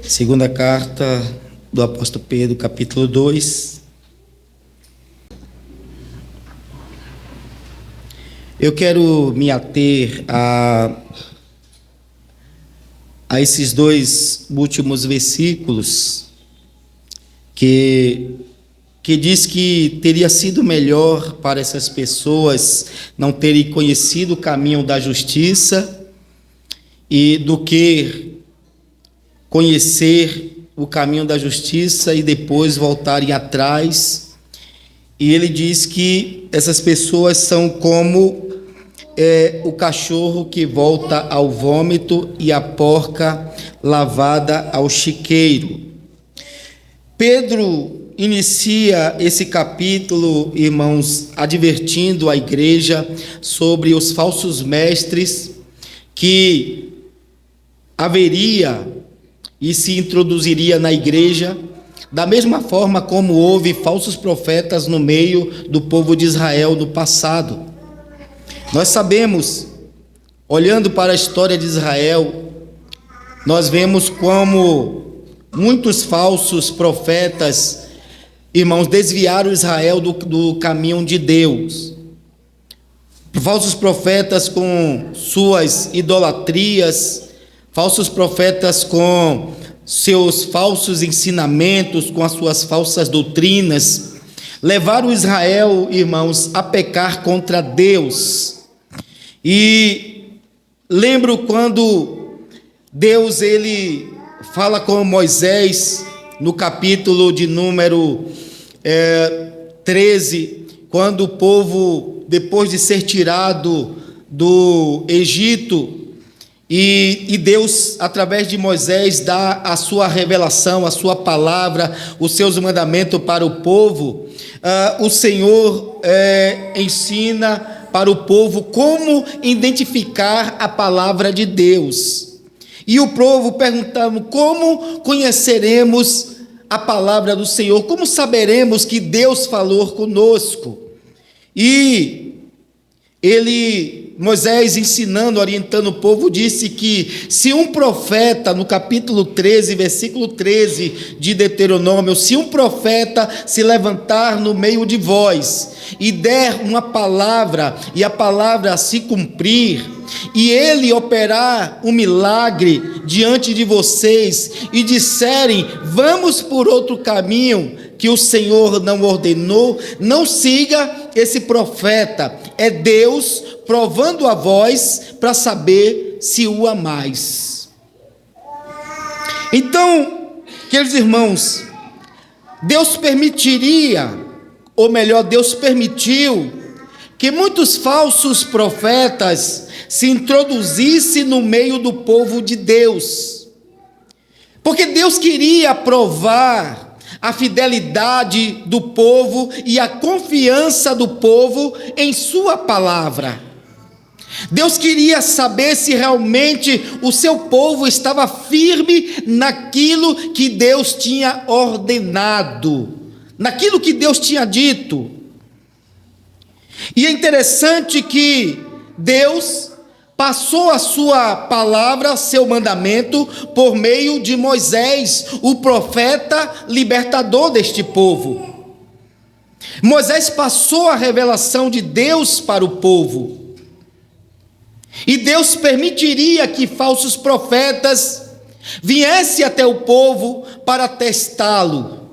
Segunda carta do apóstolo Pedro, capítulo 2. Eu quero me ater a esses dois últimos versículos que diz que teria sido melhor para essas pessoas não terem conhecido o caminho da justiça e do que conhecer o caminho da justiça e depois voltarem atrás. E ele diz que essas pessoas são como o cachorro que volta ao vômito e a porca lavada ao chiqueiro. Pedro inicia esse capítulo, irmãos, advertindo a igreja sobre os falsos mestres que haveria e se introduziria na igreja, da mesma forma como houve falsos profetas no meio do povo de Israel no passado. Nós sabemos, olhando para a história de Israel, nós vemos como muitos falsos profetas, irmãos, desviaram Israel do caminho de Deus. Falsos profetas com suas idolatrias, falsos profetas com seus falsos ensinamentos, com as suas falsas doutrinas, levaram Israel, irmãos, a pecar contra Deus. E lembro quando Deus ele fala com Moisés no capítulo de número 13, quando o povo, depois de ser tirado do Egito, e Deus, através de Moisés, dá a sua revelação, a sua palavra, os seus mandamentos para o povo. O Senhor ensina para o povo como identificar a palavra de Deus. E o povo perguntando: como conheceremos a palavra do Senhor? Como saberemos que Deus falou conosco? E Moisés ensinando, orientando o povo, disse que se um profeta, no capítulo 13, versículo 13 de Deuteronômio, se um profeta se levantar no meio de vós e der uma palavra, e a palavra se cumprir, e ele operar um milagre diante de vocês, e disserem: vamos por outro caminho que o Senhor não ordenou, não siga esse profeta. É Deus provando a vós para saber se o amais. Então, queridos irmãos, Deus permitiria, ou melhor, Deus permitiu que muitos falsos profetas se introduzissem no meio do povo de Deus, porque Deus queria provar a fidelidade do povo e a confiança do povo em sua palavra. Deus queria saber se realmente o seu povo estava firme naquilo que Deus tinha ordenado, naquilo que Deus tinha dito. E é interessante que Deus passou a sua palavra, seu mandamento, por meio de Moisés, o profeta libertador deste povo. Moisés passou a revelação de Deus para o povo. E Deus permitiria que falsos profetas viessem até o povo para testá-lo,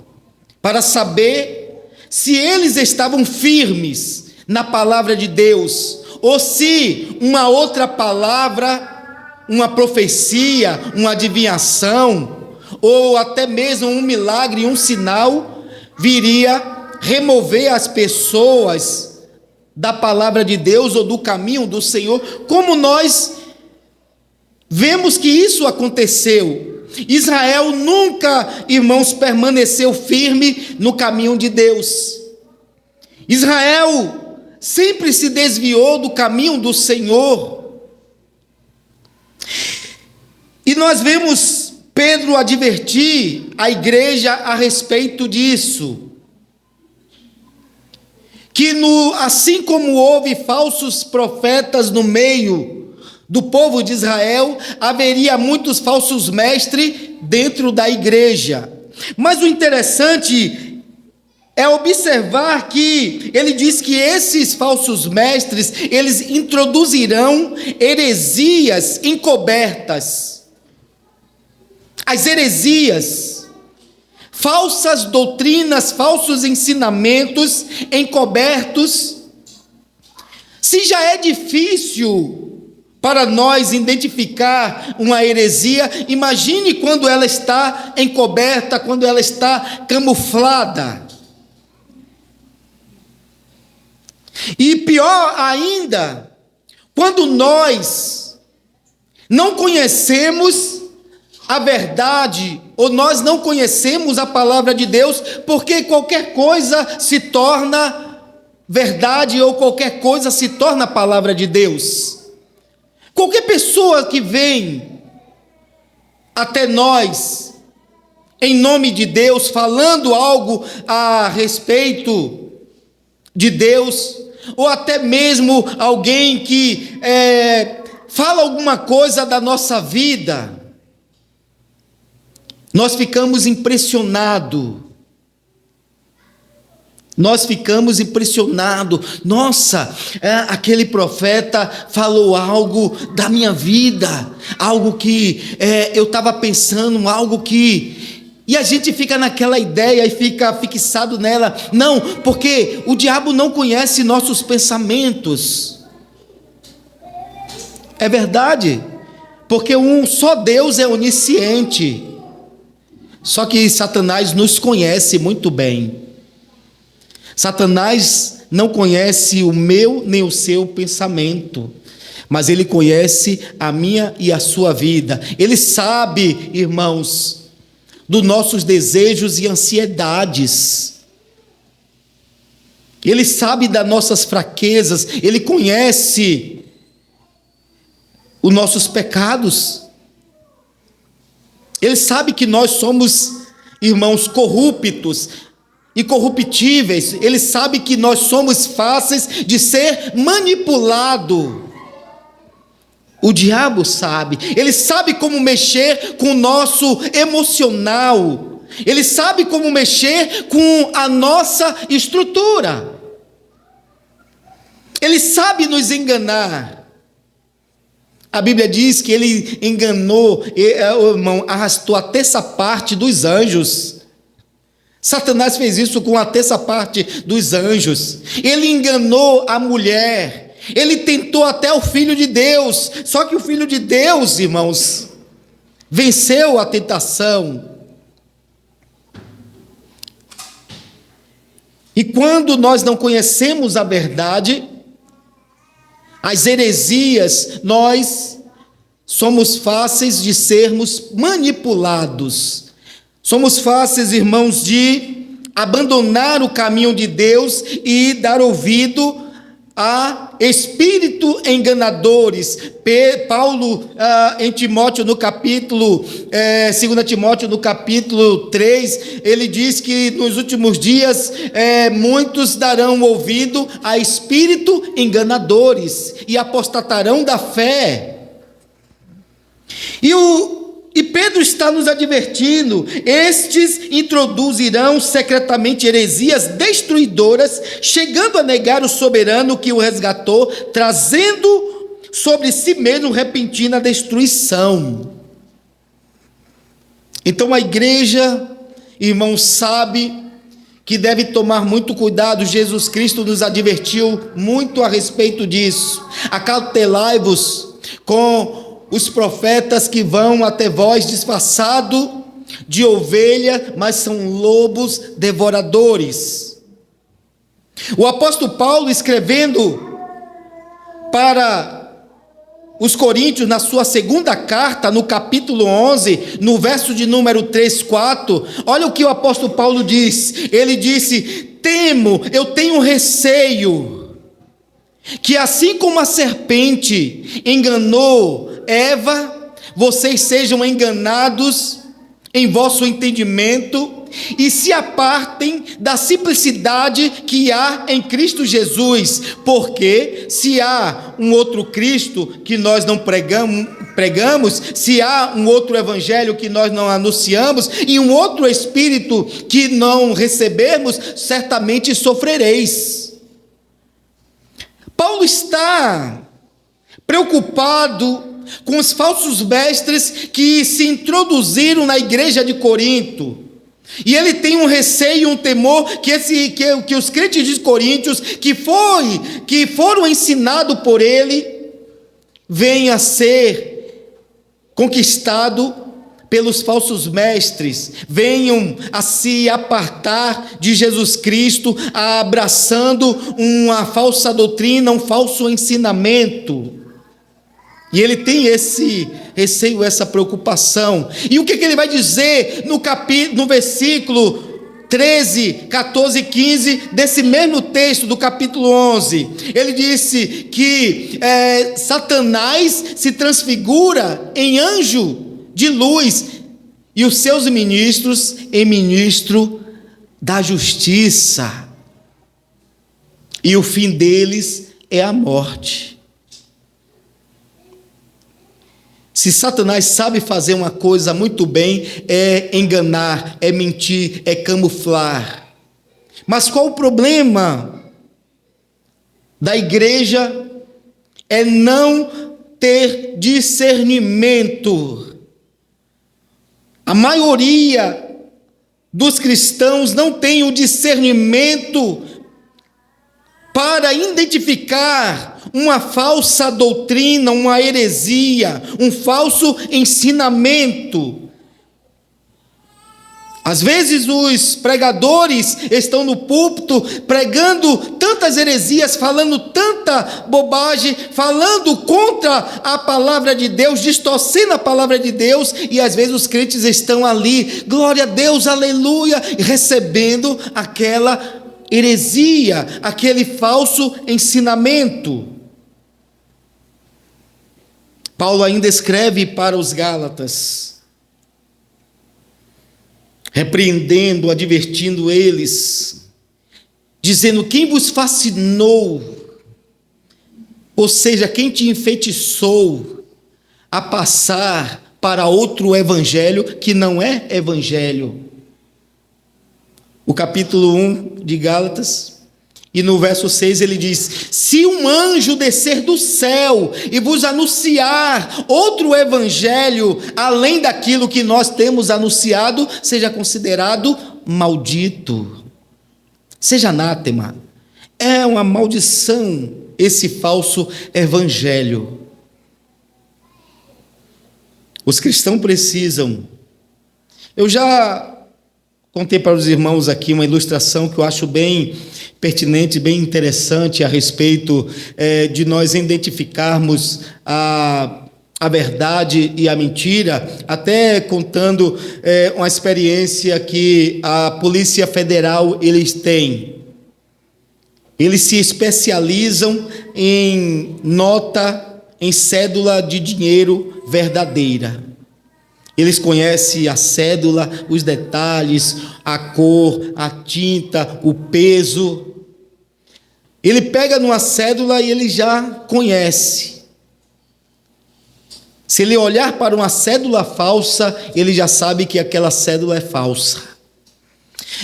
para saber se eles estavam firmes na palavra de Deus, ou se uma outra palavra, uma profecia, uma adivinhação, ou até mesmo um milagre, um sinal, viria remover as pessoas da palavra de Deus ou do caminho do Senhor, como nós vemos que isso aconteceu. Israel nunca, irmãos, permaneceu firme no caminho de Deus. Israel sempre se desviou do caminho do Senhor. E nós vemos Pedro advertir a igreja a respeito disso. Que assim como houve falsos profetas no meio do povo de Israel, haveria muitos falsos mestres dentro da igreja. Mas o interessante é observar que ele diz que esses falsos mestres, eles introduzirão heresias encobertas. As heresias, falsas doutrinas, falsos ensinamentos encobertos. Se já é difícil para nós identificar uma heresia, imagine quando ela está encoberta, quando ela está camuflada. E pior ainda, quando nós não conhecemos a verdade, ou nós não conhecemos a palavra de Deus, porque qualquer coisa se torna verdade, ou qualquer coisa se torna a palavra de Deus. Qualquer pessoa que vem até nós, em nome de Deus, falando algo a respeito de Deus, ou até mesmo alguém que fala alguma coisa da nossa vida, nós ficamos impressionados. Nossa, aquele profeta falou algo da minha vida, algo que eu estava pensando, algo que... E a gente fica naquela ideia e fica fixado nela. Não, porque o diabo não conhece nossos pensamentos. É verdade, porque só Deus é onisciente. Só que Satanás nos conhece muito bem. Satanás não conhece o meu nem o seu pensamento, mas ele conhece a minha e a sua vida. Ele sabe, irmãos, dos nossos desejos e ansiedades. Ele sabe das nossas fraquezas, ele conhece os nossos pecados. Ele sabe que nós somos, irmãos, corruptos e corruptíveis. Ele sabe que nós somos fáceis de ser manipulado. O diabo sabe. Ele sabe como mexer com o nosso emocional. Ele sabe como mexer com a nossa estrutura. Ele sabe nos enganar. A Bíblia diz que ele enganou, irmão, arrastou a terça parte dos anjos. Satanás fez isso com a terça parte dos anjos. Ele enganou a mulher. Ele tentou até o Filho de Deus. Só que o Filho de Deus, irmãos, venceu a tentação. E quando nós não conhecemos a verdade, as heresias, nós somos fáceis de sermos manipulados. Somos fáceis, irmãos, de abandonar o caminho de Deus e dar ouvido a espíritos enganadores. Paulo, em Timóteo, no capítulo, 2 Timóteo, no capítulo 3, ele diz que nos últimos dias muitos darão ouvido a espíritos enganadores e apostatarão da fé. E Pedro está nos advertindo: estes introduzirão secretamente heresias destruidoras, chegando a negar o soberano que o resgatou, trazendo sobre si mesmo repentina destruição. Então a igreja, irmão, sabe que deve tomar muito cuidado. Jesus Cristo nos advertiu muito a respeito disso. Acautelai-vos com os profetas que vão até vós disfarçado de ovelha, mas são lobos devoradores. O apóstolo Paulo, escrevendo para os coríntios, na sua segunda carta, no capítulo 11, no verso de número 3, 4, olha o que o apóstolo Paulo diz. Ele disse: eu tenho receio, que assim como a serpente enganou Eva, vocês sejam enganados em vosso entendimento e se apartem da simplicidade que há em Cristo Jesus, porque se há um outro Cristo que nós não pregamos, se há um outro evangelho que nós não anunciamos e um outro espírito que não recebemos, certamente sofrereis. Paulo está preocupado com os falsos mestres que se introduziram na igreja de Corinto. E ele tem um receio, um temor que os crentes de Coríntios que foram ensinados por ele venham a ser conquistados pelos falsos mestres, venham a se apartar de Jesus Cristo, abraçando uma falsa doutrina, um falso ensinamento. E ele tem esse receio, essa preocupação. E o que ele vai dizer no versículo 13, 14 e 15 desse mesmo texto do capítulo 11? Ele disse que Satanás se transfigura em anjo de luz e os seus ministros em ministro da justiça. E o fim deles é a morte. Se Satanás sabe fazer uma coisa muito bem, é enganar, é mentir, é camuflar. Mas qual o problema da igreja? É não ter discernimento. A maioria dos cristãos não tem o discernimento para identificar uma falsa doutrina, uma heresia, um falso ensinamento. Às vezes os pregadores estão no púlpito pregando tantas heresias, falando tanta bobagem, falando contra a palavra de Deus, distorcendo a palavra de Deus, e às vezes os crentes estão ali, glória a Deus, aleluia, recebendo aquela heresia, aquele falso ensinamento. Paulo ainda escreve para os Gálatas, repreendendo, advertindo eles, dizendo: quem vos fascinou, ou seja, quem te enfeitiçou a passar para outro evangelho que não é evangelho. O capítulo 1 de Gálatas, e no verso 6 ele diz: se um anjo descer do céu e vos anunciar outro evangelho, além daquilo que nós temos anunciado, seja considerado maldito, seja anátema. É uma maldição esse falso evangelho. Os cristãos precisam. Eu já contei para os irmãos aqui uma ilustração que eu acho bem pertinente, bem interessante a respeito de nós identificarmos a verdade e a mentira, até contando uma experiência que a Polícia Federal eles têm. Eles se especializam em nota, em cédula de dinheiro verdadeira. Eles conhecem a cédula, os detalhes, a cor, a tinta, o peso. Ele pega numa cédula e ele já conhece. Se ele olhar para uma cédula falsa, ele já sabe que aquela cédula é falsa.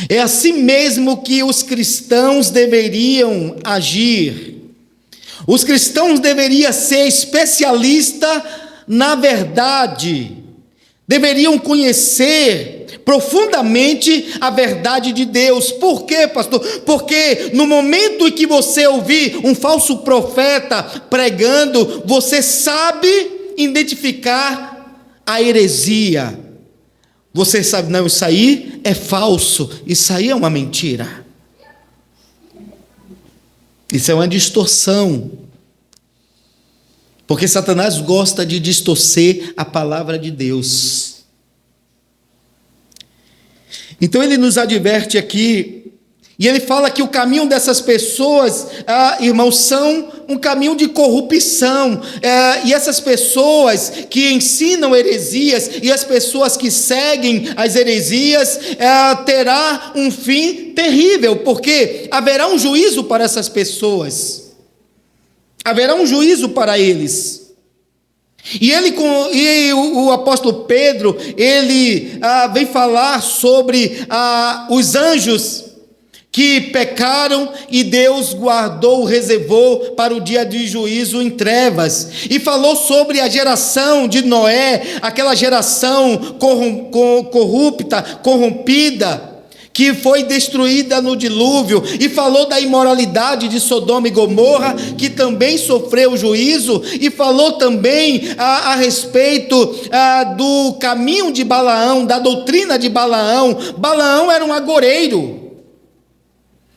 É assim mesmo que os cristãos deveriam agir. Os cristãos deveriam ser especialistas na verdade. Deveriam conhecer profundamente a verdade de Deus. Por quê, pastor? Porque no momento em que você ouvir um falso profeta pregando, você sabe identificar a heresia. Você sabe, não, isso aí é falso, isso aí é uma mentira. Isso é uma distorção. Porque Satanás gosta de distorcer a palavra de Deus. Então ele nos adverte aqui E ele fala que o caminho dessas pessoas, irmãos, são um caminho de corrupção. E essas pessoas que ensinam heresias e as pessoas que seguem as heresias terá um fim terrível, porque haverá um juízo para essas pessoas. Haverá um juízo para eles. E o apóstolo Pedro, ele vem falar sobre os anjos que pecaram e Deus guardou, reservou para o dia de juízo em trevas. E falou sobre a geração de Noé, aquela geração corrupta, corrompida, que foi destruída no dilúvio, e falou da imoralidade de Sodoma e Gomorra, que também sofreu juízo, e falou também a respeito do caminho de Balaão, da doutrina de Balaão. Balaão era um agoreiro,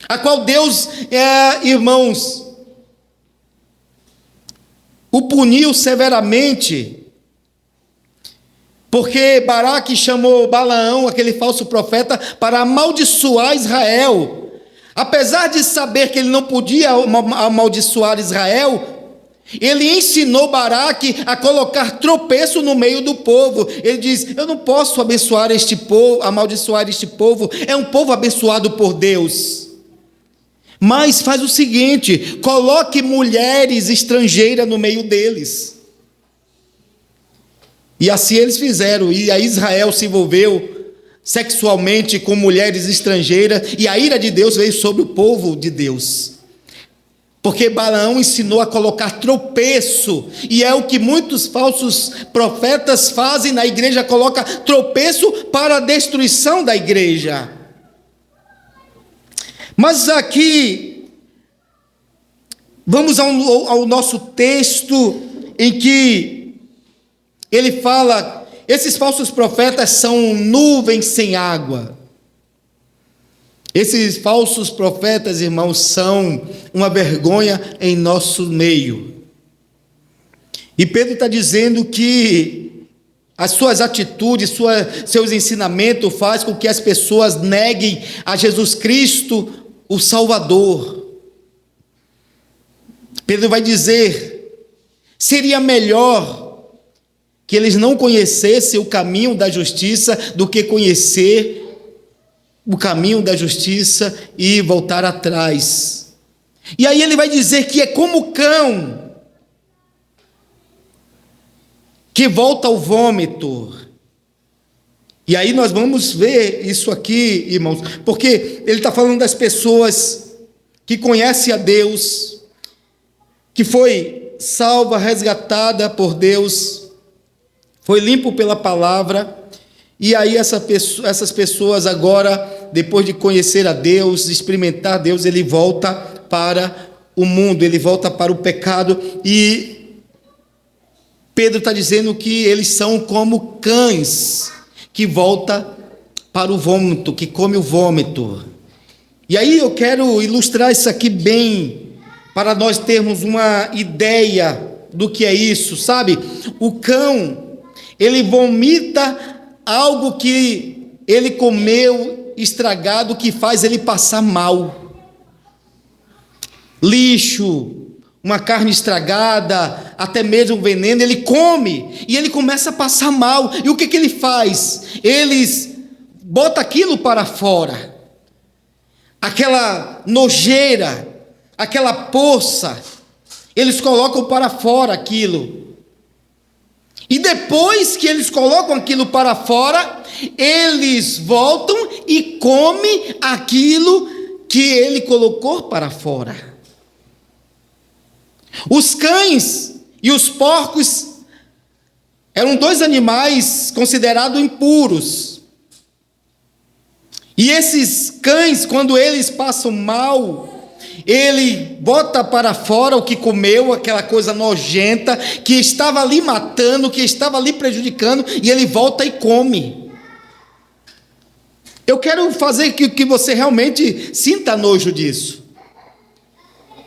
a qual Deus, irmãos, o puniu severamente, porque Baraque chamou Balaão, aquele falso profeta, para amaldiçoar Israel. Apesar de saber que ele não podia amaldiçoar Israel, ele ensinou Baraque a colocar tropeço no meio do povo. Ele diz: eu não posso abençoar este povo, amaldiçoar este povo, é um povo abençoado por Deus. Mas faz o seguinte: coloque mulheres estrangeiras no meio deles. E assim eles fizeram, e a Israel se envolveu sexualmente com mulheres estrangeiras, e a ira de Deus veio sobre o povo de Deus. Porque Balaão ensinou a colocar tropeço, e é o que muitos falsos profetas fazem na igreja, coloca tropeço para a destruição da igreja. Mas aqui, vamos ao nosso texto, em que ele fala, esses falsos profetas são nuvens sem água. Esses falsos profetas, irmãos, são uma vergonha em nosso meio. E Pedro está dizendo que as suas atitudes, seus ensinamentos fazem com que as pessoas neguem a Jesus Cristo, o Salvador. Pedro vai dizer, seria melhor que eles não conhecessem o caminho da justiça do que conhecer o caminho da justiça e voltar atrás. E aí ele vai dizer que é como cão que volta ao vômito. E aí nós vamos ver isso aqui, irmãos, porque ele está falando das pessoas que conhecem a Deus, que foi salva, resgatada por Deus, foi limpo pela palavra, e aí essas pessoas agora, depois de conhecer a Deus, experimentar Deus, ele volta para o mundo, ele volta para o pecado, e Pedro está dizendo que eles são como cães, que volta para o vômito, que come o vômito. E aí eu quero ilustrar isso aqui bem, para nós termos uma ideia do que é isso, sabe? O cão, ele vomita algo que ele comeu estragado, que faz ele passar mal. Lixo, uma carne estragada, até mesmo veneno, ele come e ele começa a passar mal. E o que ele faz? Eles botam aquilo para fora, aquela nojeira, aquela poça, eles colocam para fora aquilo. E depois que eles colocam aquilo para fora, eles voltam e comem aquilo que ele colocou para fora. Os cães e os porcos eram dois animais considerados impuros. E esses cães, quando eles passam mal, ele bota para fora o que comeu, aquela coisa nojenta, que estava ali matando, que estava ali prejudicando, e ele volta e come. Eu quero fazer que você realmente sinta nojo disso.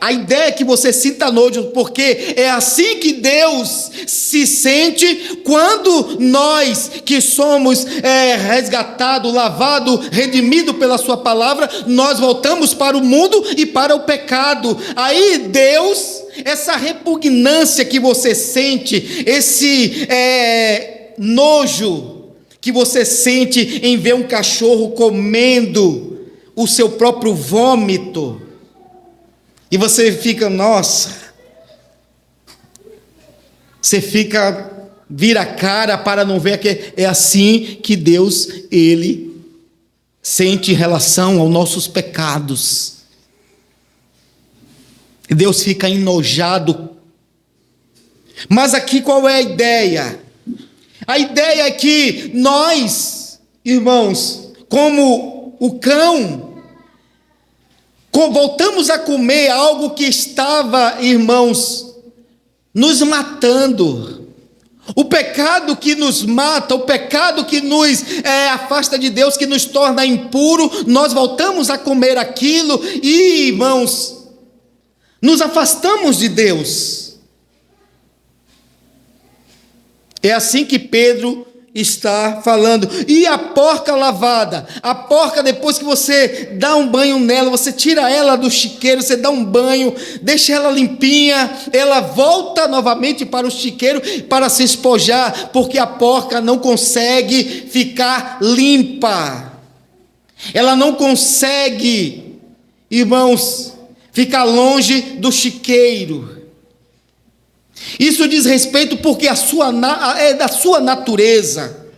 A ideia é que você sinta nojo, porque é assim que Deus se sente quando nós que somos resgatados, lavados, redimidos pela sua palavra, nós voltamos para o mundo e para o pecado. Aí Deus, essa repugnância que você sente, esse nojo que você sente em ver um cachorro comendo o seu próprio vômito, e você fica, nossa, você fica, vira a cara para não ver que é assim que Deus, Ele sente em relação aos nossos pecados. Deus fica enojado. Mas aqui qual é a ideia? A ideia é que nós, irmãos, como o cão, voltamos a comer algo que estava, irmãos, nos matando. O pecado que nos mata, o pecado que nos afasta de Deus, que nos torna impuro, nós voltamos a comer aquilo e, irmãos, nos afastamos de Deus. É assim que Pedro está falando. E a porca lavada? A porca, depois que você dá um banho nela, você tira ela do chiqueiro, você dá um banho, deixa ela limpinha, ela volta novamente para o chiqueiro para se espojar, porque a porca não consegue ficar limpa. Ela não consegue, irmãos, ficar longe do chiqueiro. Isso diz respeito porque é da sua natureza,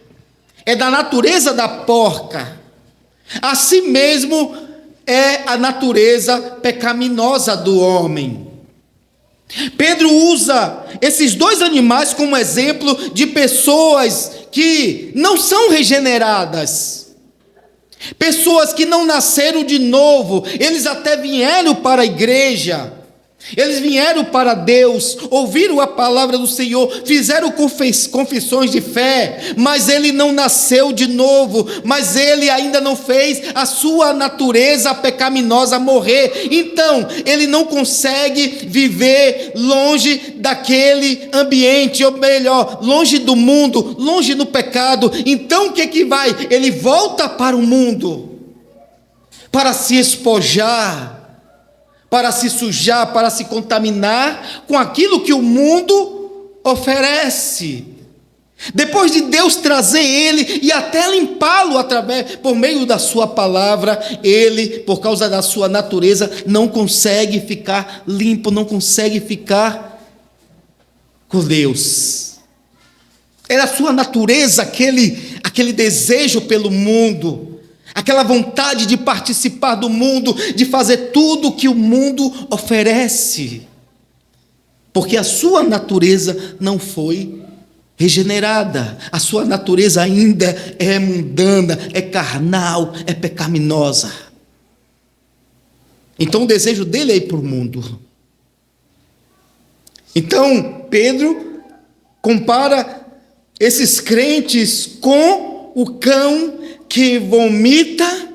é da natureza da porca. Assim mesmo é a natureza pecaminosa do homem. Pedro usa esses dois animais como exemplo de pessoas que não são regeneradas, pessoas que não nasceram de novo. Eles até vieram para a igreja, eles vieram para Deus, ouviram a palavra do Senhor, fizeram confissões de fé, mas ele não nasceu de novo, mas ele ainda não fez a sua natureza pecaminosa morrer. Então ele não consegue viver longe daquele ambiente, ou melhor, longe do mundo, longe do pecado. Então o que vai? Ele volta para o mundo para se espojar, para se sujar, para se contaminar com aquilo que o mundo oferece. Depois de Deus trazer ele e até limpá-lo por meio da sua palavra, ele, por causa da sua natureza, não consegue ficar limpo, não consegue ficar com Deus. Era a sua natureza, aquele desejo pelo mundo, aquela vontade de participar do mundo, de fazer tudo o que o mundo oferece, porque a sua natureza não foi regenerada, a sua natureza ainda é mundana, é carnal, é pecaminosa. Então o desejo dele é ir para o mundo. Então Pedro compara esses crentes com o cão que vomita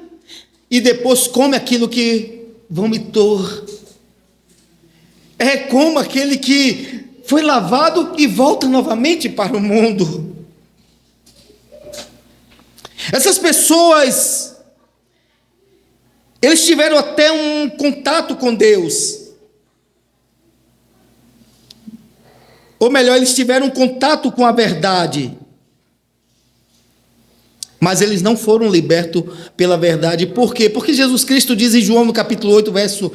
e depois come aquilo que vomitou. É como aquele que foi lavado e volta novamente para o mundo. Essas pessoas, eles tiveram até um contato com Deus. Ou melhor, eles tiveram um contato com a verdade. Mas eles não foram libertos pela verdade. Por quê? Porque Jesus Cristo diz em João no capítulo 8, verso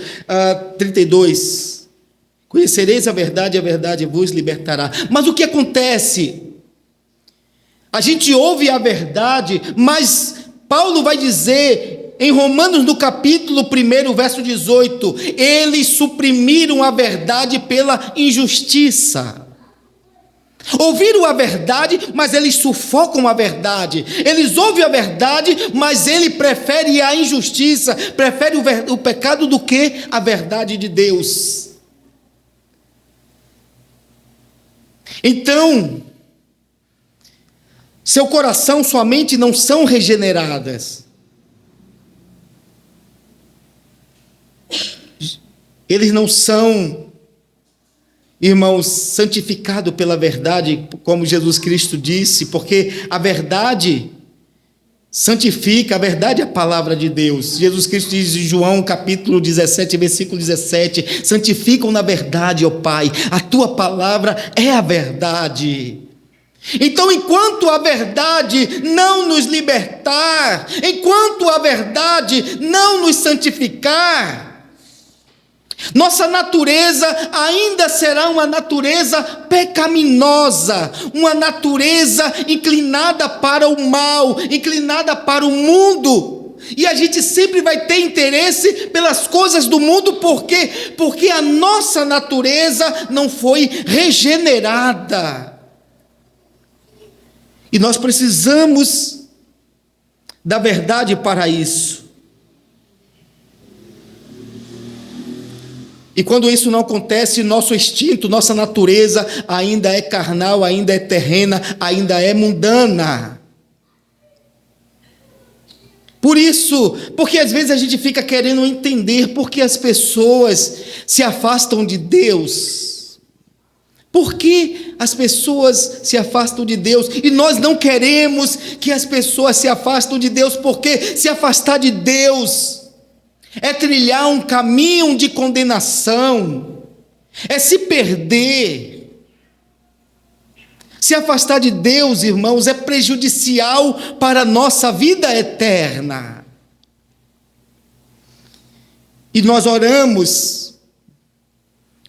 32, conhecereis a verdade vos libertará. Mas o que acontece? A gente ouve a verdade, mas Paulo vai dizer em Romanos no capítulo 1, verso 18, eles suprimiram a verdade pela injustiça. Ouviram a verdade, mas eles sufocam a verdade. Eles ouvem a verdade, mas ele prefere a injustiça, prefere o pecado do que a verdade de Deus. Então, seu coração, sua mente não são regeneradas. eles não são, irmãos, santificados pela verdade, como Jesus Cristo disse, porque a verdade santifica, a verdade é a palavra de Deus. Jesus Cristo diz em João capítulo 17, versículo 17, santificam na verdade, ó Pai, a tua palavra é a verdade. Então, enquanto a verdade não nos libertar, enquanto a verdade não nos santificar, nossa natureza ainda será uma natureza pecaminosa, uma natureza inclinada para o mal, inclinada para o mundo. E a gente sempre vai ter interesse pelas coisas do mundo, por quê? Porque a nossa natureza não foi regenerada. E nós precisamos da verdade para isso. E quando isso não acontece, nosso instinto, nossa natureza ainda é carnal, ainda é terrena, ainda é mundana. Por isso, porque às vezes a gente fica querendo entender por que as pessoas se afastam de Deus. Por que as pessoas se afastam de Deus? E nós não queremos que as pessoas se afastem de Deus, porque se afastar de Deus é trilhar um caminho de condenação, é se perder. Se afastar de Deus, irmãos, é prejudicial para a nossa vida eterna. E nós oramos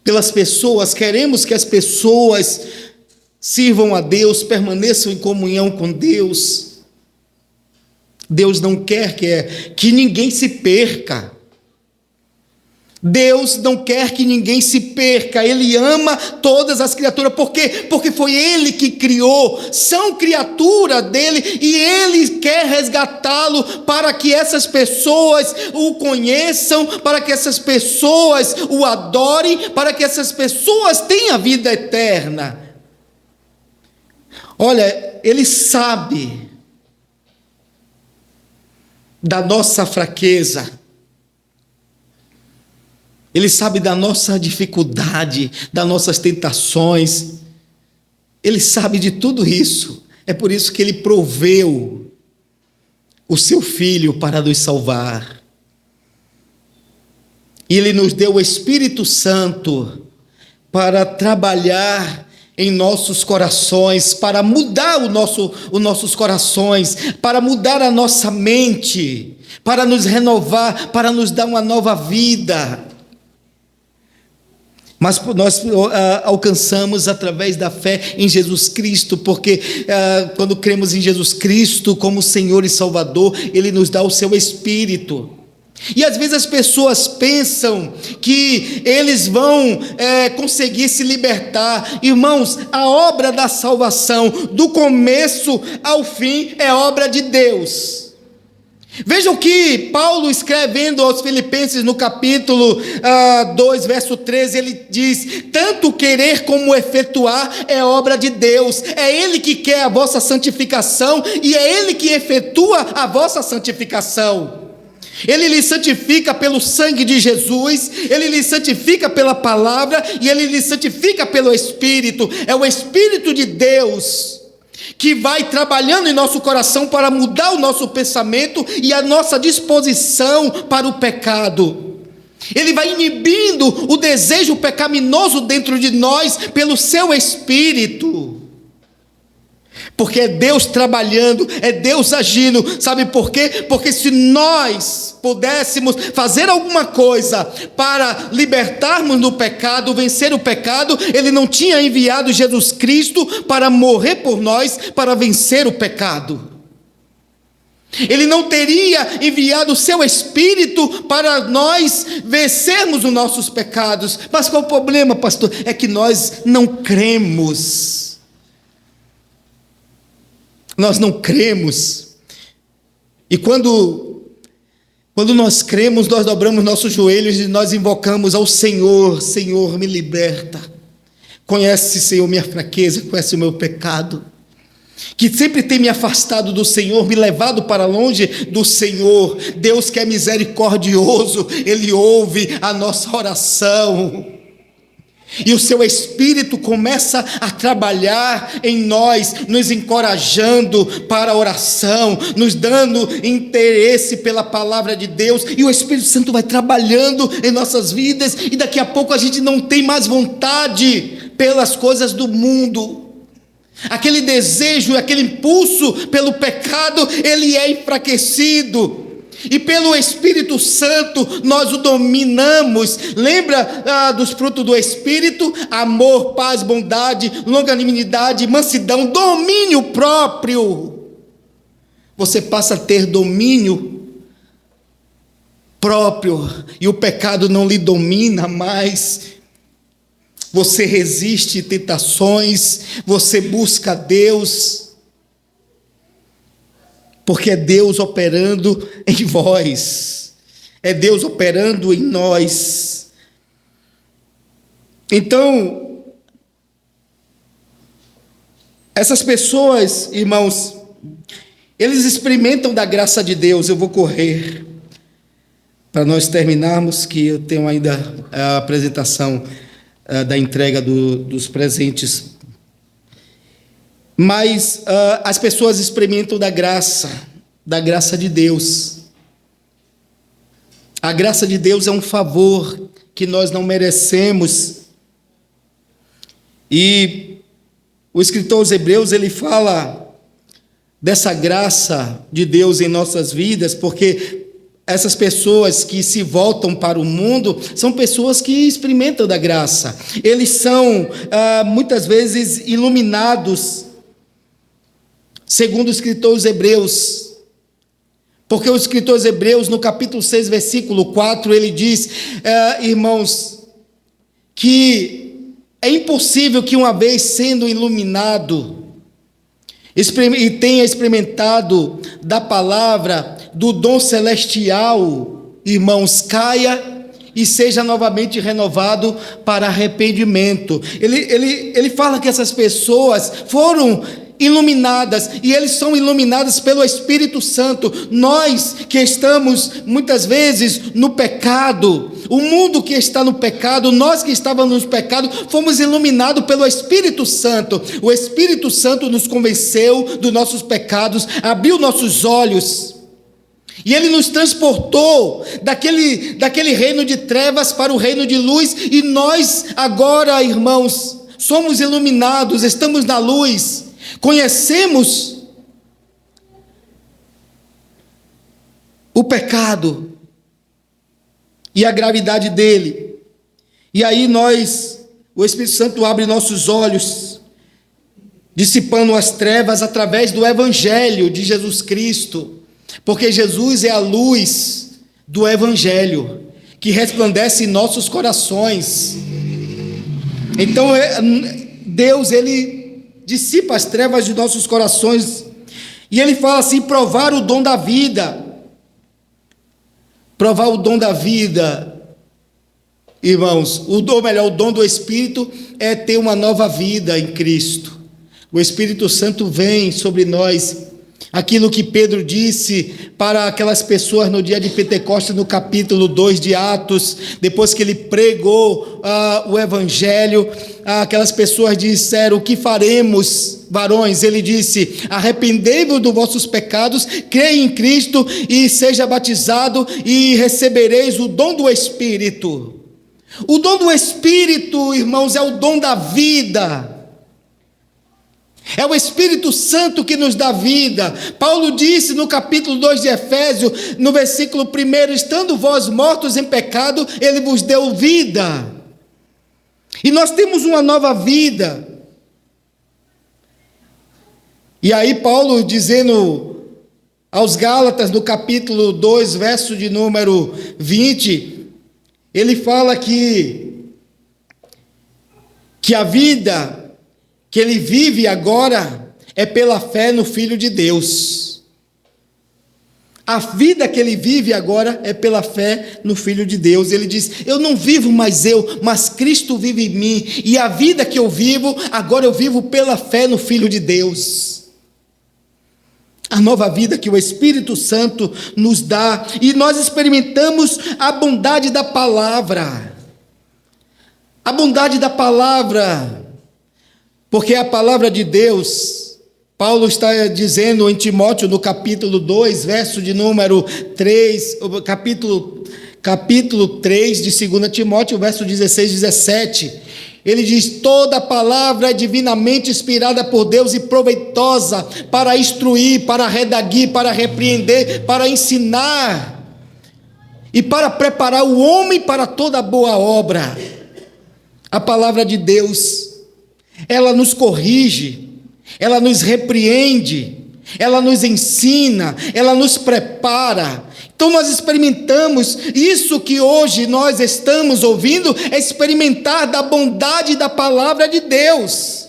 pelas pessoas, queremos que as pessoas sirvam a Deus, permaneçam em comunhão com Deus. Deus não quer que ninguém se perca. Deus não quer que ninguém se perca. Ele ama todas as criaturas. Por quê? Porque foi Ele que criou, são criatura dele, e Ele quer resgatá-lo para que essas pessoas o conheçam, para que essas pessoas o adorem, para que essas pessoas tenham vida eterna. Olha, Ele sabe da nossa fraqueza, Ele sabe da nossa dificuldade, das nossas tentações, Ele sabe de tudo isso. É por isso que Ele proveu o seu Filho para nos salvar. E Ele nos deu o Espírito Santo para trabalhar em nossos corações, para mudar os nossos corações, para mudar a nossa mente, para nos renovar, para nos dar uma nova vida. Mas nós alcançamos através da fé em Jesus Cristo, porque quando cremos em Jesus Cristo como Senhor e Salvador, Ele nos dá o seu Espírito. E às vezes as pessoas pensam que eles vão conseguir se libertar. Irmãos, a obra da salvação, do começo ao fim, é obra de Deus. Vejam que Paulo, escrevendo aos Filipenses no capítulo 2, verso 13, ele diz: tanto querer como efetuar é obra de Deus. É Ele que quer a vossa santificação e é Ele que efetua a vossa santificação. Ele lhe santifica pelo sangue de Jesus, Ele lhe santifica pela palavra e Ele lhe santifica pelo Espírito. É o Espírito de Deus que vai trabalhando em nosso coração para mudar o nosso pensamento e a nossa disposição para o pecado. Ele vai inibindo o desejo pecaminoso dentro de nós pelo seu Espírito. Porque é Deus trabalhando, é Deus agindo. Sabe por quê? Porque se nós pudéssemos fazer alguma coisa para libertarmos do pecado, vencer o pecado, Ele não tinha enviado Jesus Cristo para morrer por nós, para vencer o pecado. Ele não teria enviado o seu Espírito para nós vencermos os nossos pecados. Mas qual o problema, pastor? É que nós não cremos. Nós não cremos. E quando nós cremos, nós dobramos nossos joelhos e nós invocamos ao Senhor: Senhor, me liberta. Conhece, Senhor, minha fraqueza, conhece o meu pecado. que sempre tem me afastado do Senhor, me levado para longe do Senhor. Deus que é misericordioso, Ele ouve a nossa oração. E o seu Espírito começa a trabalhar em nós, nos encorajando para a oração, nos dando interesse pela palavra de Deus, e o Espírito Santo vai trabalhando em nossas vidas, e daqui a pouco a gente não tem mais vontade pelas coisas do mundo. Aquele desejo, aquele impulso pelo pecado, ele é enfraquecido. E pelo Espírito Santo nós o dominamos. Lembra dos frutos do Espírito? Amor, paz, bondade, longanimidade, mansidão, domínio próprio. Você passa a ter domínio próprio e o pecado não lhe domina mais. Você resiste tentações, você busca Deus, porque é Deus operando em vós, é Deus operando em nós. Então, essas pessoas, irmãos, eles experimentam da graça de Deus. Eu vou correr para nós terminarmos, que eu tenho ainda a apresentação da entrega dos presentes. Mas as pessoas experimentam da graça de Deus. A graça de Deus é um favor que nós não merecemos. E o escritor aos Hebreus, ele fala dessa graça de Deus em nossas vidas, porque essas pessoas que se voltam para o mundo são pessoas que experimentam da graça. Eles são muitas vezes iluminados, segundo o escritor aos Hebreus, porque o escritor aos Hebreus, no capítulo 6, versículo 4, ele diz, irmãos, que é impossível que uma vez sendo iluminado e tenha experimentado da palavra, do dom celestial, irmãos, caia e seja novamente renovado para arrependimento. Ele fala que essas pessoas foram iluminadas, e eles são iluminados pelo Espírito Santo. Nós que estamos muitas vezes no pecado, o mundo que está no pecado, nós que estávamos no pecado, fomos iluminados pelo Espírito Santo. O Espírito Santo nos convenceu dos nossos pecados, abriu nossos olhos, e Ele nos transportou daquele reino de trevas para o reino de luz, e nós agora, irmãos, somos iluminados, estamos na luz, conhecemos o pecado e a gravidade dele, e aí o Espírito Santo abre nossos olhos, dissipando as trevas através do Evangelho de Jesus Cristo, porque Jesus é a luz do Evangelho, que resplandece em nossos corações. Então Deus, Ele dissipa as trevas de nossos corações, e Ele fala assim, provar o dom da vida. Provar o dom da vida, irmãos, o dom do Espírito é ter uma nova vida em Cristo. O Espírito Santo vem sobre nós. Aquilo que Pedro disse para aquelas pessoas no dia de Pentecostes, no capítulo 2 de Atos, depois que ele pregou o Evangelho, aquelas pessoas disseram, o que faremos, varões? Ele disse, arrependei-vos dos vossos pecados, creia em Cristo e seja batizado e recebereis o dom do Espírito. O dom do Espírito, irmãos, é o dom da vida. É o Espírito Santo que nos dá vida. Paulo disse no capítulo 2 de Efésios, no versículo 1, estando vós mortos em pecado, Ele vos deu vida. E nós temos uma nova vida. E aí Paulo dizendo aos Gálatas, no capítulo 2, verso de número 20, ele fala que a vida que ele vive agora é pela fé no Filho de Deus. A vida que ele vive agora é pela fé no Filho de Deus. Ele diz, eu não vivo mais eu, mas Cristo vive em mim, e a vida que eu vivo, agora eu vivo pela fé no Filho de Deus. a nova vida que o Espírito Santo nos dá, e nós experimentamos a bondade da palavra. A bondade da palavra, porque a palavra de Deus, Paulo está dizendo em Timóteo, no capítulo 2, verso de número 3, capítulo 3 de 2 Timóteo, verso 16 e 17, ele diz: toda palavra é divinamente inspirada por Deus e proveitosa para instruir, para redarguir, para repreender, para ensinar e para preparar o homem para toda boa obra. A palavra de Deus, ela nos corrige, ela nos repreende, ela nos ensina, ela nos prepara. Então nós experimentamos isso que hoje nós estamos ouvindo, é experimentar da bondade da palavra de Deus.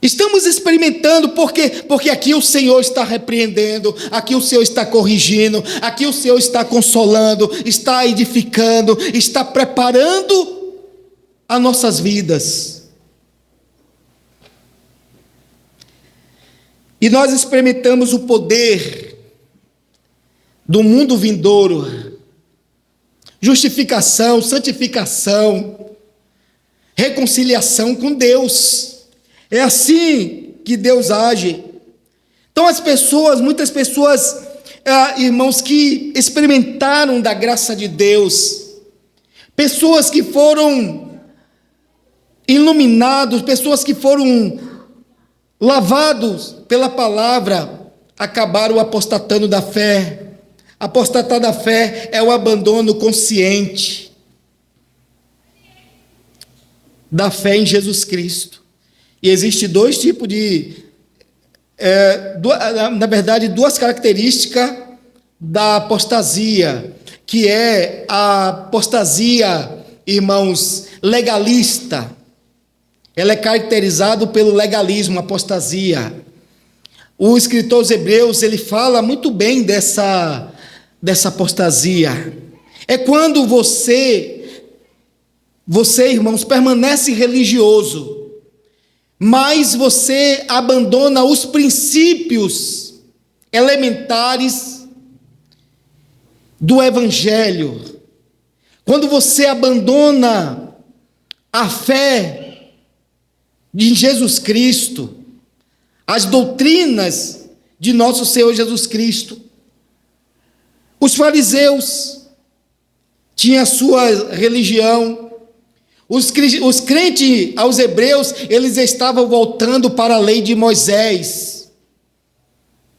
Estamos experimentando porque aqui o Senhor está repreendendo, aqui o Senhor está corrigindo, aqui o Senhor está consolando, está edificando, está preparando as nossas vidas. E nós experimentamos o poder do mundo vindouro, justificação, santificação, reconciliação com Deus. É assim que Deus age. Então muitas pessoas, irmãos, que experimentaram da graça de Deus, pessoas que foram iluminados, pessoas que foram lavados pela palavra, acabaram apostatando da fé. Apostatar da fé é o abandono consciente da fé em Jesus Cristo. E existe dois tipos na verdade, duas características da apostasia, que é a apostasia, irmãos, legalista. Ela é caracterizada pelo legalismo, apostasia. O escritor aos Hebreus, ele fala muito bem dessa apostasia. É quando você, irmãos, permanece religioso, mas você abandona os princípios elementares do Evangelho. Quando você abandona a fé de Jesus Cristo, as doutrinas de nosso Senhor Jesus Cristo. Os fariseus tinham a sua religião. Os crentes aos hebreus, eles estavam voltando para a lei de Moisés.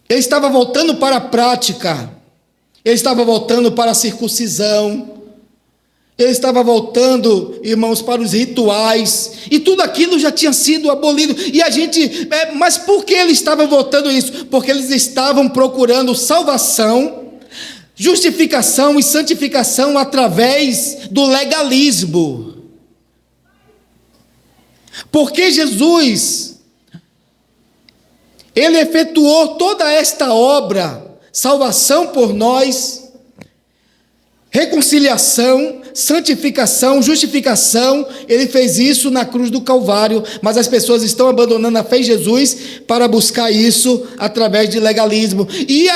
Eles estavam voltando para a prática. Eles estavam voltando para a circuncisão. Eles estavam voltando, irmãos, para os rituais. E tudo aquilo já tinha sido abolido. E mas por que eles estavam voltando isso? Porque eles estavam procurando salvação, justificação e santificação através do legalismo. Porque Jesus, ele efetuou toda esta obra, salvação por nós, reconciliação, santificação, justificação. Ele fez isso na cruz do Calvário, mas as pessoas estão abandonando a fé em Jesus para buscar isso através de legalismo. E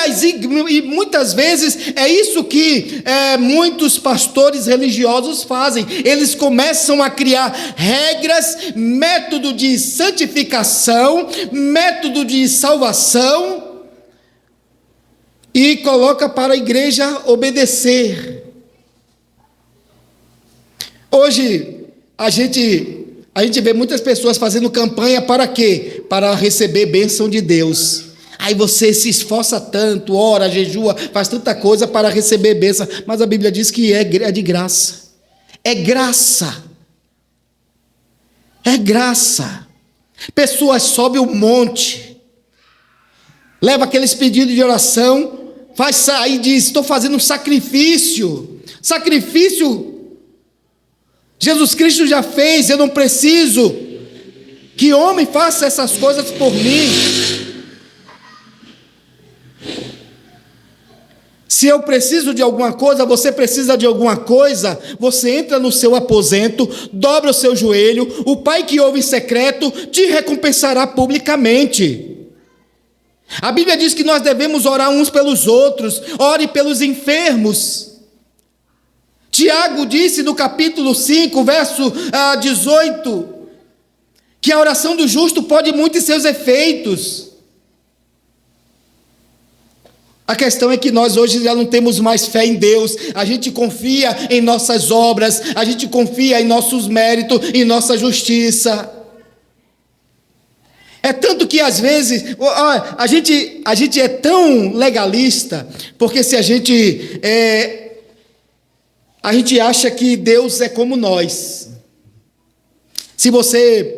muitas vezes é isso que muitos pastores religiosos fazem. Eles começam a criar regras, método de santificação, método de salvação, e coloca para a igreja obedecer. Hoje, a gente vê muitas pessoas fazendo campanha para quê? Para receber bênção de Deus. Aí você se esforça tanto, ora, jejua, faz tanta coisa para receber bênção, mas a Bíblia diz que é de graça. É graça. É graça. Pessoas sobem o monte, leva aqueles pedidos de oração, faz sair e diz: estou fazendo um sacrifício. Sacrifício Jesus Cristo já fez, eu não preciso que homem faça essas coisas por mim. Se eu preciso de alguma coisa, você precisa de alguma coisa, você entra no seu aposento, dobra o seu joelho, o Pai que ouve em secreto te recompensará publicamente. A Bíblia diz que nós devemos orar uns pelos outros, ore pelos enfermos. Tiago disse no capítulo 5, verso 18, que a oração do justo pode muito em seus efeitos. A questão é que nós hoje já não temos mais fé em Deus, a gente confia em nossas obras, a gente confia em nossos méritos, em nossa justiça. É tanto que às vezes, a gente é tão legalista, porque se a gente acha que Deus é como nós. Se você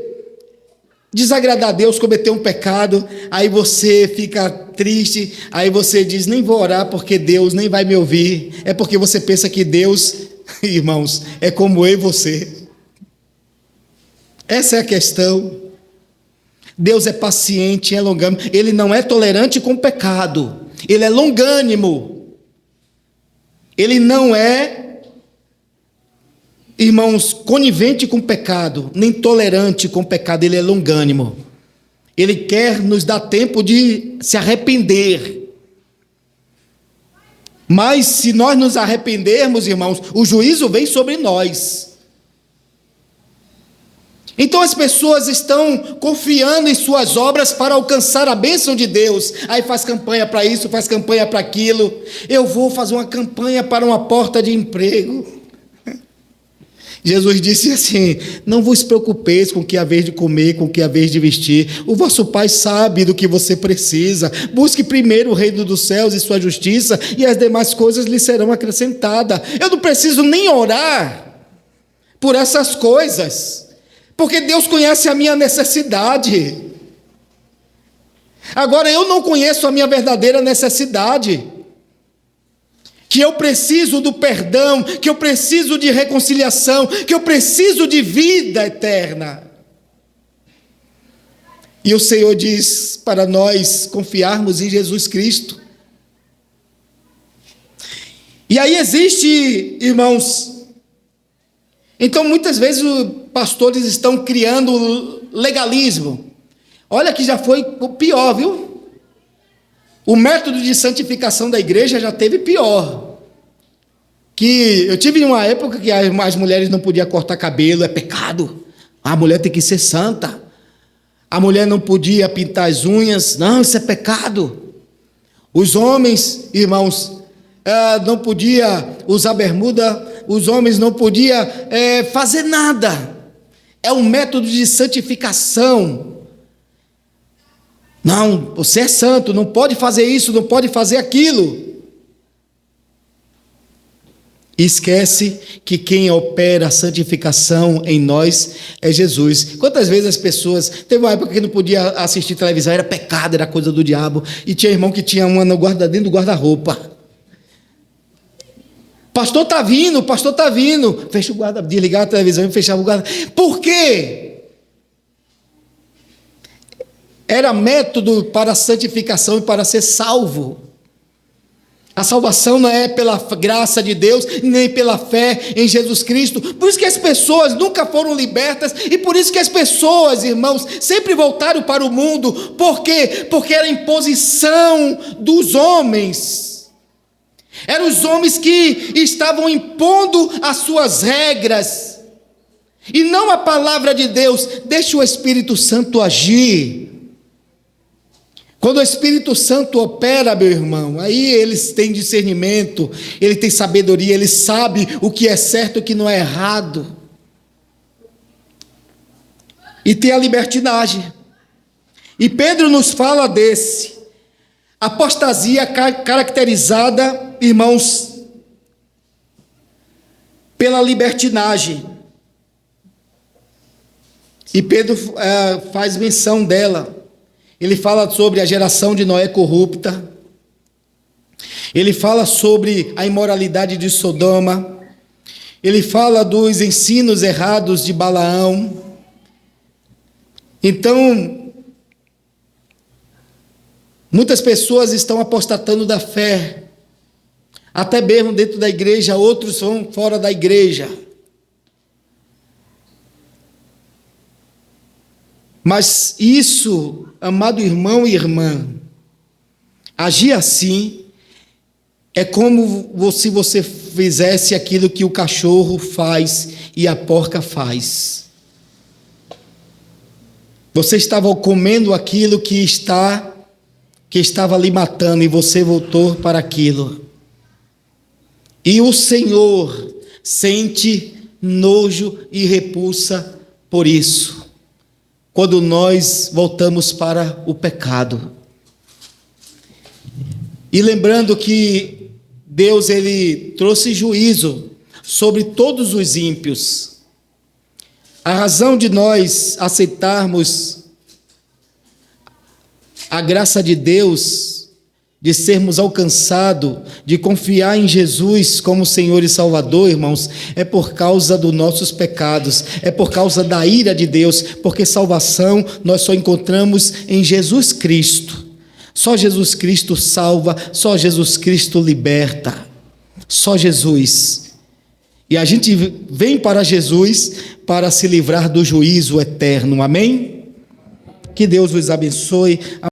desagradar a Deus, cometer um pecado, aí você fica triste, aí você diz, nem vou orar porque Deus nem vai me ouvir. É porque você pensa que Deus, irmãos, é como eu e você. Essa é a questão. Deus é paciente, é longânimo, Ele não é tolerante com o pecado, Ele é longânimo, Ele não é, irmãos, conivente com o pecado, nem tolerante com o pecado, Ele é longânimo. Ele quer nos dar tempo de se arrepender. Mas se nós nos arrependermos, irmãos, o juízo vem sobre nós. Então as pessoas estão confiando em suas obras para alcançar a bênção de Deus. Aí faz campanha para isso, faz campanha para aquilo. Eu vou fazer uma campanha para uma porta de emprego. Jesus disse assim, não vos preocupeis com o que há vez de comer, com o que há vez de vestir. O vosso Pai sabe do que você precisa. Busque primeiro o reino dos céus e sua justiça, e as demais coisas lhe serão acrescentadas. Eu não preciso nem orar por essas coisas, porque Deus conhece a minha necessidade. Agora eu não conheço a minha verdadeira necessidade, que eu preciso do perdão, que eu preciso de reconciliação, que eu preciso de vida eterna. E o Senhor diz para nós confiarmos em Jesus Cristo. E aí existe, irmãos, então muitas vezes os pastores estão criando legalismo. Olha que já foi o pior, viu? O método de santificação da igreja já teve pior. Que eu tive uma época que as mulheres não podiam cortar cabelo, é pecado. A mulher tem que ser santa. A mulher não podia pintar as unhas, não, isso é pecado. Os homens, irmãos, não podiam usar bermuda, os homens não podiam fazer nada. É um método de santificação. Não, você é santo, não pode fazer isso, não pode fazer aquilo. Esquece que quem opera a santificação em nós é Jesus. Quantas vezes as pessoas... Teve uma época que não podia assistir televisão, era pecado, era coisa do diabo. E tinha irmão que tinha uma dentro do guarda-roupa. Pastor está vindo, pastor está vindo. Fecha o guarda, desligava a televisão e fechava o guarda. Por quê? Era método para a santificação e para ser salvo. A salvação não é pela graça de Deus, nem pela fé em Jesus Cristo. Por isso que as pessoas nunca foram libertas, e por isso que as pessoas, irmãos, sempre voltaram para o mundo. Por quê? Porque era imposição dos homens. Eram os homens que estavam impondo as suas regras, e não a palavra de Deus. Deixa o Espírito Santo agir. Quando o Espírito Santo opera, meu irmão, aí eles têm discernimento, ele tem sabedoria, ele sabe o que é certo e o que não é errado. E tem a libertinagem. E Pedro nos fala desse. Apostasia caracterizada, irmãos, pela libertinagem. E Pedro faz menção dela. Ele fala sobre a geração de Noé corrupta. Ele fala sobre a imoralidade de Sodoma. Ele fala dos ensinos errados de Balaão. Então, muitas pessoas estão apostatando da fé até mesmo dentro da igreja, outros vão fora da igreja. Mas isso, amado irmão e irmã, agir assim é como se você fizesse aquilo que o cachorro faz e a porca faz. Você estava comendo aquilo que estava lhe matando e você voltou para aquilo. E o Senhor sente nojo e repulsa por isso, quando nós voltamos para o pecado. E lembrando que Deus, ele trouxe juízo sobre todos os ímpios. A razão de nós aceitarmos a graça de Deus, de sermos alcançados, de confiar em Jesus como Senhor e Salvador, irmãos, é por causa dos nossos pecados, é por causa da ira de Deus, porque salvação nós só encontramos em Jesus Cristo. Só Jesus Cristo salva, só Jesus Cristo liberta, só Jesus. E a gente vem para Jesus para se livrar do juízo eterno, amém? Que Deus os abençoe.